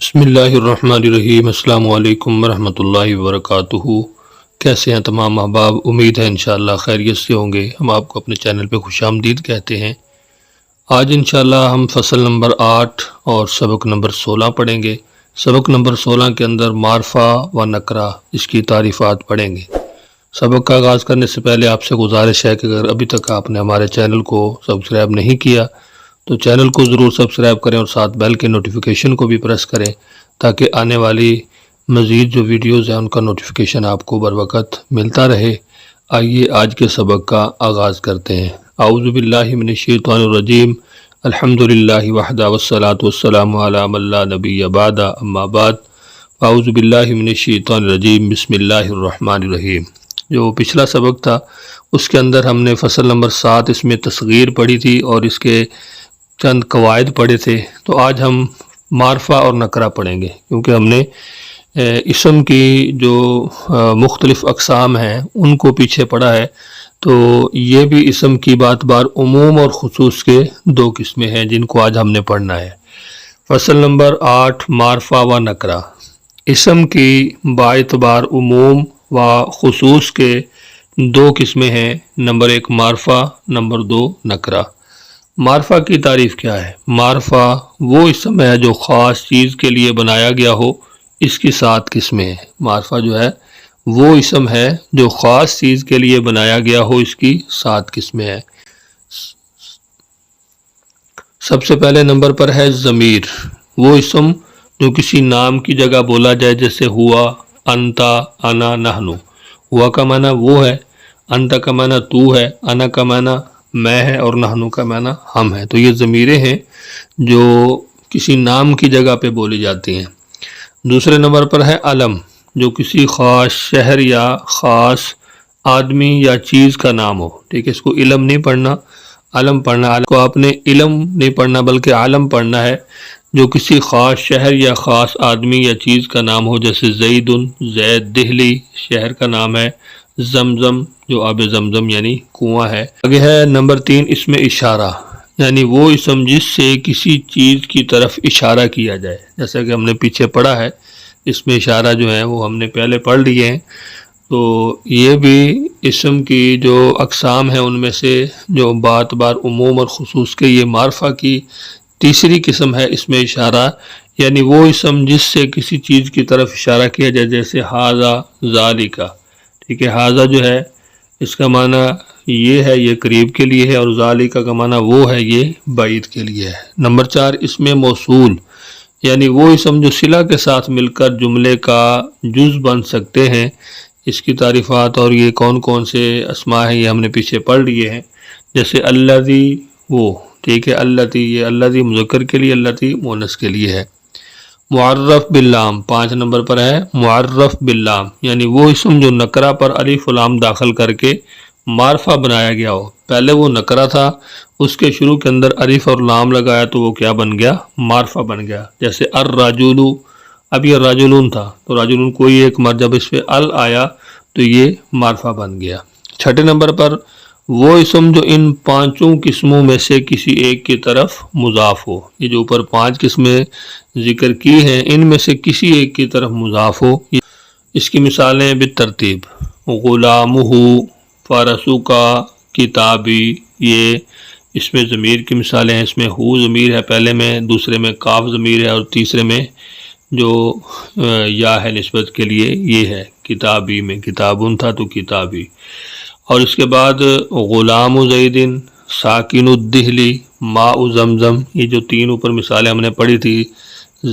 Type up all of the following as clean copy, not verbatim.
بسم اللہ الرحمن الرحیم۔ السلام علیکم ورحمۃ اللہ وبرکاتہ۔ کیسے ہیں تمام احباب؟ امید ہے انشاءاللہ خیریت سے ہوں گے۔ ہم آپ کو اپنے چینل پہ خوش آمدید کہتے ہیں۔ آج انشاءاللہ ہم فصل نمبر 8 اور سبق نمبر 16 پڑھیں گے۔ سبق نمبر 16 کے اندر معرفہ و نکرہ اس کی تعریفات پڑھیں گے۔ سبق کا آغاز کرنے سے پہلے آپ سے گزارش ہے کہ اگر ابھی تک آپ نے ہمارے چینل کو سبسکرائب نہیں کیا تو چینل کو ضرور سبسکرائب کریں اور ساتھ بیل کے نوٹیفیکیشن کو بھی پریس کریں تاکہ آنے والی مزید جو ویڈیوز ہیں ان کا نوٹیفیکیشن آپ کو بر وقت ملتا رہے۔ آئیے آج کے سبق کا آغاز کرتے ہیں۔ اعوذ باللہ من الشیطان الرجیم۔ الحمدللہ وحدہ والصلاة والسلام علی من لا نبی بعد، اما بعد۔ اعوذ باللہ من الشیطان الرجیم، بسم اللہ الرحمن الرحیم۔ جو پچھلا سبق تھا اس کے اندر ہم نے فصل نمبر 7 اس میں تصغیر پڑھی تھی اور اس کے چند قواعد پڑھے تھے۔ تو آج ہم معرفہ اور نکرہ پڑھیں گے، کیونکہ ہم نے اسم کی جو مختلف اقسام ہیں ان کو پیچھے پڑھا ہے، تو یہ بھی اسم کی بات بار عموم اور خصوص کے دو قسمیں ہیں جن کو آج ہم نے پڑھنا ہے۔ فصل نمبر 8 معرفہ و نکرہ۔ اسم کی باعتبار عموم و خصوص کے دو قسمیں ہیں، نمبر 1 معرفہ، نمبر 2 نکرہ۔ معرفہ کی تعریف کیا ہے؟ معرفہ وہ اسم ہے جو خاص چیز کے لیے بنایا گیا ہو، اس کی 7 قسمیں ہیں۔ معرفہ جو ہے وہ اسم ہے جو خاص چیز کے لیے بنایا گیا ہو، اس کی 7 قسمیں ہیں۔ سب سے پہلے نمبر پر ہے ضمیر، وہ اسم جو کسی نام کی جگہ بولا جائے، جیسے ہوا، انتا، انا، نحنو۔ ہوا کا معنی وہ ہے، انتا کا معنی تو ہے، انا کا معنی میں ہے اور نحنو کا معنی ہم ہے۔ تو یہ ضمیریں ہیں جو کسی نام کی جگہ پہ بولی جاتی ہیں۔ دوسرے نمبر پر ہے علم، جو کسی خاص شہر یا خاص آدمی یا چیز کا نام ہو۔ ٹھیک ہے، اس کو علم نہیں پڑھنا، علم پڑھنا۔ علم کو آپ نے علم نہیں پڑھنا بلکہ عالم پڑھنا ہے، جو کسی خاص شہر یا خاص آدمی یا چیز کا نام ہو، جیسے زید، زید دہلی شہر کا نام ہے، زمزم جو آب زمزم یعنی کنواں ہے۔ آگے ہے نمبر 3 اسم اشارہ، یعنی وہ اسم جس سے کسی چیز کی طرف اشارہ کیا جائے، جیسا کہ ہم نے پیچھے پڑھا ہے۔ اسم اشارہ جو ہے وہ ہم نے پہلے پڑھ لیے ہیں۔ تو یہ بھی اسم کی جو اقسام ہیں ان میں سے جو بات بار عموم اور خصوص کے، یہ معرفہ کی تیسری قسم ہے اسم اشارہ، یعنی وہ اسم جس سے کسی چیز کی طرف اشارہ کیا جائے، جیسے ھذا، ذالک۔ ٹھیک ہے، ھذا جو ہے اس کا معنی یہ ہے، یہ قریب کے لیے ہے، اور ذالک کا معنی وہ ہے، یہ بعید کے لیے ہے۔ نمبر 4 اسم موصول، یعنی وہ اسم جو صلہ کے ساتھ مل کر جملے کا جز بن سکتے ہیں۔ اس کی تعریفات اور یہ کون کون سے اسماء ہیں یہ ہم نے پیچھے پڑھ لیے ہیں، جیسے الذی، وہ۔ ٹھیک ہے، الذی، یہ الذی مذکر کے لیے، الذی مؤنث کے لیے ہے۔ معرف باللام، 5 نمبر پر ہے معرف باللام، یعنی وہ اسم جو نکرہ پر الف و لام داخل کر کے معرفہ بنایا گیا ہو۔ پہلے وہ نکرہ تھا، اس کے شروع کے اندر الف اور لام لگایا تو وہ کیا بن گیا؟ معرفہ بن گیا۔ جیسے الرجل، اب یہ رجلون تھا تو رجلون کوئی ایک مرد، جب اس پہ ال آیا تو یہ معرفہ بن گیا۔ 6 نمبر پر وہ اسم جو ان 5 قسموں میں سے کسی ایک کی طرف مضاف ہو۔ یہ جو اوپر 5 قسمیں ذکر کی ہیں ان میں سے کسی ایک کی طرف مضاف ہو۔ اس کی مثالیں بالترتیب: غلامہ، فارسوکا، کتابی، یہ اس میں ضمیر کی مثالیں ہیں۔ اس میں ہو ضمیر ہے پہلے میں، دوسرے میں کاف ضمیر ہے اور تیسرے میں جو یا ہے نسبت کے لیے یہ ہے۔ کتابی میں کتابن تھا تو کتابی۔ اور اس کے بعد غلام زید، ساکن الدہلی، ماء زمزم، یہ جو 3 اوپر مثالیں ہم نے پڑھی تھی،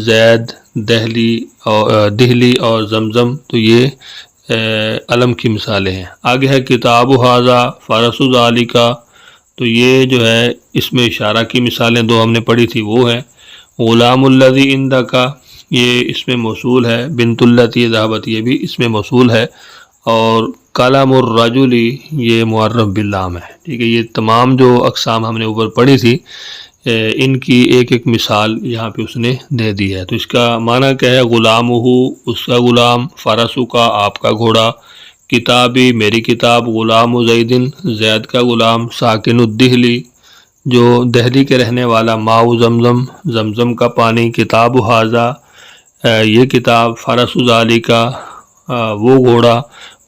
زید، دہلی اور زمزم، تو یہ علم کی مثالیں ہیں۔ آگے ہے کتاب ھذا، فرس ذالک، تو یہ جو ہے اس میں اشارہ کی مثالیں 2 ہم نے پڑھی تھی وہ ہیں۔ غلام الذی عندک، یہ اس میں موصول ہے۔ بنت التی ذهبت، یہ بھی اس میں موصول ہے۔ اور کلام الرجل، یہ معرف باللام ہے۔ ٹھیک ہے، یہ تمام جو اقسام ہم نے اوپر پڑھی تھی ان کی ایک ایک مثال یہاں پہ اس نے دے دی ہے۔ تو اس کا معنی کیا ہے؟ غلامہ، اس کا غلام، فرسو کا، آپ کا گھوڑا، کتابی، میری کتاب، غلام زید، زید کا غلام، ساکن الدہلی، جو دہلی کے رہنے والا، ماء زمزم، زمزم کا پانی، کتاب ھذا، یہ کتاب فرس ذالکا وہ گھوڑا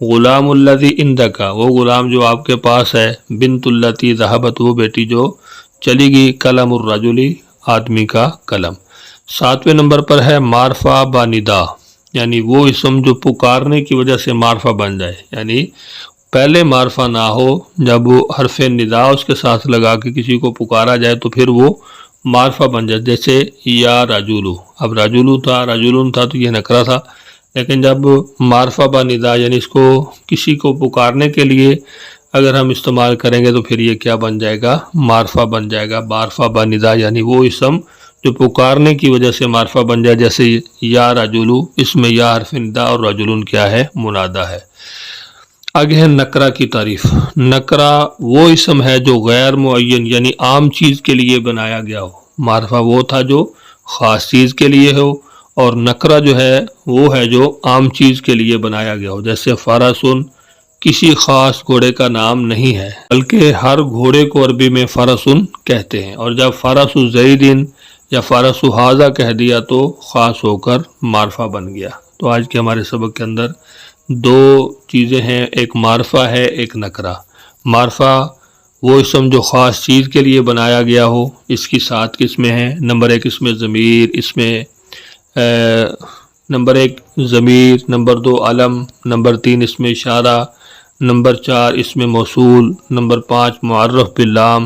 غلام الذی عندکا وہ غلام جو آپ کے پاس ہے بنت التی ذہبت وہ بیٹی جو چلی گئی قلم الرجلی آدمی کا قلم۔ 7ویں نمبر پر ہے معرفہ باندا یعنی وہ اسم جو پکارنے کی وجہ سے معرفہ بن جائے، یعنی پہلے معرفہ نہ ہو، جب وہ حرف ندا اس کے ساتھ لگا کے کسی کو پکارا جائے تو پھر وہ معرفہ بن جائے، جیسے یا رجولو، اب رجولو تھا رجولن تھا تو یہ نکرہ تھا، لیکن جب معرفہ باندا یعنی اس کو کسی کو پکارنے کے لیے اگر ہم استعمال کریں گے تو پھر یہ کیا بن جائے گا؟ معرفہ بن جائے گا۔ معرفہ باندا یعنی وہ اسم جو پکارنے کی وجہ سے معرفہ بن جائے، جیسے یا رجولو، اس میں یا حرف ندا اور رجولن کیا ہے؟ منادہ ہے۔ آگے ہے نکرہ کی تعریف۔ نکرہ وہ اسم ہے جو غیر معین یعنی عام چیز کے لیے بنایا گیا ہو، معرفہ وہ تھا جو خاص چیز کے لیے ہو، اور نکرہ جو ہے وہ ہے جو عام چیز کے لیے بنایا گیا ہو، جیسے فرسن کسی خاص گھوڑے کا نام نہیں ہے بلکہ ہر گھوڑے کو عربی میں فرسن کہتے ہیں، اور جب فرس زیدن یا فرس ھذا کہہ دیا تو خاص ہو کر معرفہ بن گیا۔ تو آج کے ہمارے سبق کے اندر دو چیزیں ہیں، ایک معرفہ ہے، ایک نکرہ۔ معرفہ وہ اسم جو خاص چیز کے لیے بنایا گیا ہو، اس کی 7 قسمیں ہیں۔ نمبر 1 اس میں ضمیر، اس میں نمبر 1 ضمیر، نمبر 2 علم، نمبر 3 اس میں اشارہ، نمبر 4 اس میں موصول، نمبر 5 معرف باللام،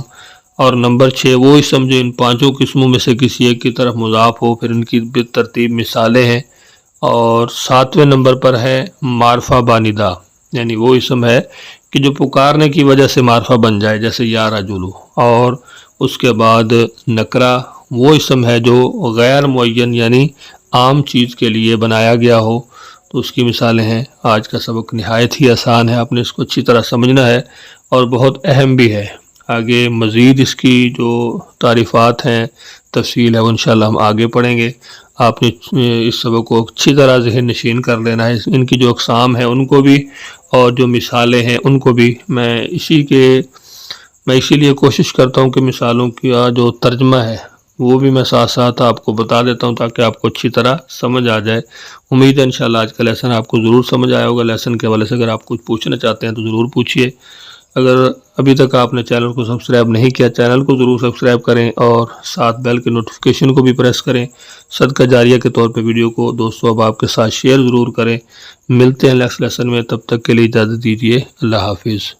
اور نمبر 6 وہ اسم جو ان 5 قسموں میں سے کسی ایک کی طرف مضاف ہو، پھر ان کی بالترتیب مثالیں ہیں۔ اور 7ویں نمبر پر ہے معرفہ باندا یعنی وہ اسم ہے کہ جو پکارنے کی وجہ سے معرفہ بن جائے، جیسے یا رجولو۔ اور اس کے بعد نکرہ وہ اسم ہے جو غیر معین یعنی عام چیز کے لیے بنایا گیا ہو، تو اس کی مثالیں ہیں۔ آج کا سبق نہایت ہی آسان ہے، آپ نے اس کو اچھی طرح سمجھنا ہے اور بہت اہم بھی ہے۔ آگے مزید اس کی جو تعریفات ہیں، تفصیل ہے، وہ انشاءاللہ ہم آگے پڑھیں گے۔ آپ نے اس سبق کو اچھی طرح ذہن نشین کر لینا ہے، ان کی جو اقسام ہیں ان کو بھی اور جو مثالیں ہیں ان کو بھی۔ میں اسی لیے کوشش کرتا ہوں کہ مثالوں کا جو ترجمہ ہے وہ بھی میں ساتھ ساتھ آپ کو بتا دیتا ہوں تاکہ آپ کو اچھی طرح سمجھ آ جائے۔ امید ہے انشاءاللہ آج کا لیسن آپ کو ضرور سمجھ آیا ہوگا۔ لیسن کے حوالے سے اگر آپ کچھ پوچھنا چاہتے ہیں تو ضرور پوچھیے۔ اگر ابھی تک آپ نے چینل کو سبسکرائب نہیں کیا، چینل کو ضرور سبسکرائب کریں اور ساتھ بیل کے نوٹیفیکیشن کو بھی پریس کریں۔ صدقہ جاریہ کے طور پہ ویڈیو کو دوستوں اب آپ کے ساتھ شیئر ضرور کریں۔ ملتے ہیں نیکسٹ لیسن میں، تب تک کے لیے اجازت دیجیے۔ اللہ حافظ۔